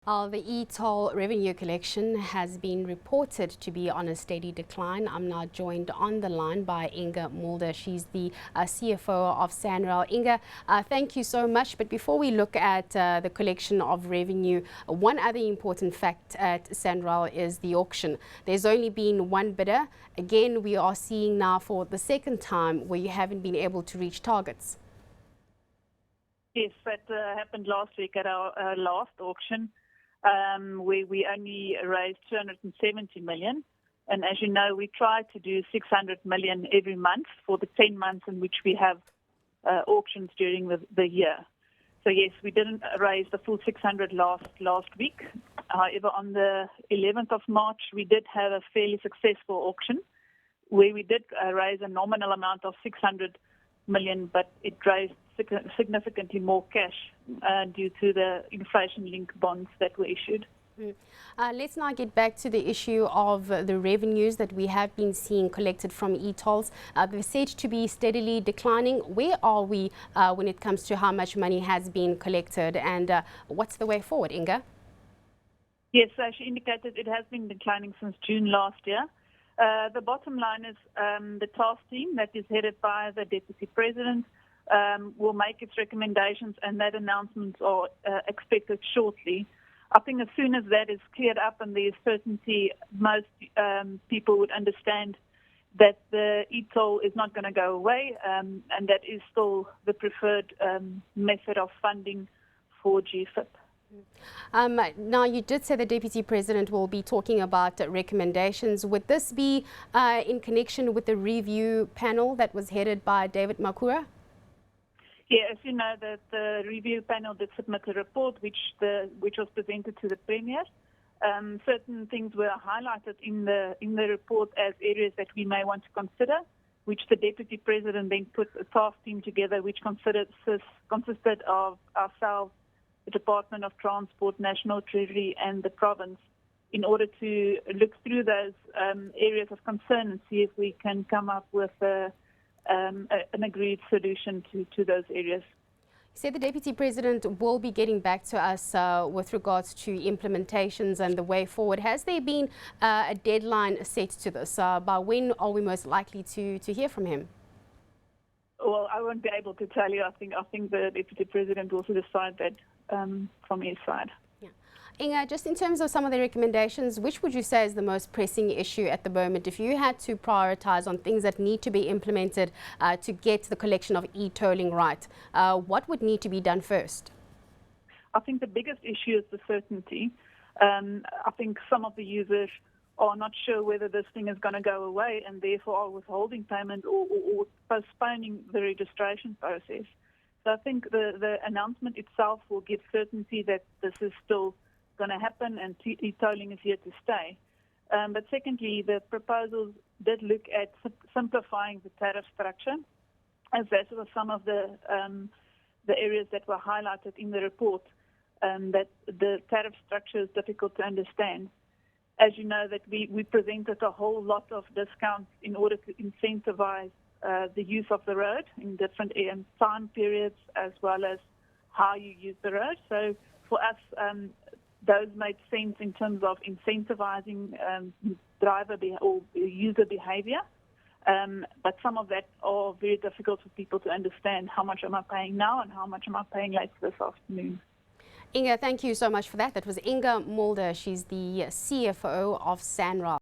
The e-toll revenue collection has been reported to be on a steady decline. I'm now joined on the line by Inge Mulder. She's the CFO of SANRAL. Inge, thank you so much. But before we look at the collection of revenue, one other important fact at SANRAL is the auction. There's only been one bidder. Again, we are seeing now for the second time where you haven't been able to reach targets. Yes, that happened last week at our last auction. We only raised 270 million. And as you know, we try to do 600 million every month for the 10 months in which we have auctions during the year. So yes, we didn't raise the full 600 last week. However, on the 11th of March, we did have a fairly successful auction where we did raise a nominal amount of 600 million, but it raised significantly more cash due to the inflation-linked bonds that were issued. Let's now get back to the issue of the revenues that we have been seeing collected from e-tolls. They're said to be steadily declining. Where are we when it comes to how much money has been collected, and what's the way forward, Inge? Yes, as she indicated, it has been declining since June last year. The bottom line is the task team that is headed by the Deputy President will make its recommendations, and that announcements are expected shortly. I think as soon as that is cleared up and there's certainty, most people would understand that the e-toll is not going to go away, and that is still the preferred method of funding for GFIP. Now, you did say the Deputy President will be talking about recommendations. Would this be in connection with the review panel that was headed by David Makura? Yeah, as you know, the review panel did submit a report which was presented to the Premier. Certain things were highlighted in the report as areas that we may want to consider, which the Deputy President then put a task team together which consisted of ourselves, the Department of Transport, National Treasury and the province, in order to look through those areas of concern and see if we can come up with an agreed solution to those areas. You said the Deputy President will be getting back to us with regards to implementations and the way forward. Has there been a deadline set to this? By when are we most likely to hear from him? Well, I won't be able to tell you. I think the Deputy President will also decide that from his side. Yeah. Inge, just in terms of some of the recommendations, which would you say is the most pressing issue at the moment? If you had to prioritize on things that need to be implemented to get the collection of e-tolling right, what would need to be done first? I think the biggest issue is the certainty. I think some of the users are not sure whether this thing is going to go away and therefore are withholding payment or postponing the registration process. So I think the announcement itself will give certainty that this is still going to happen and e-tolling is here to stay. But secondly, the proposals did look at simplifying the tariff structure, as that was some of the areas that were highlighted in the report, that the tariff structure is difficult to understand. As you know, that we presented a whole lot of discounts in order to incentivize the use of the road in different time periods, as well as how you use the road. So for us, those made sense in terms of incentivizing or user behavior. But some of that are very difficult for people to understand. How much am I paying now and how much am I paying later this afternoon? Inge, thank you so much for that. That was Inge Mulder. She's the CFO of SANRAL.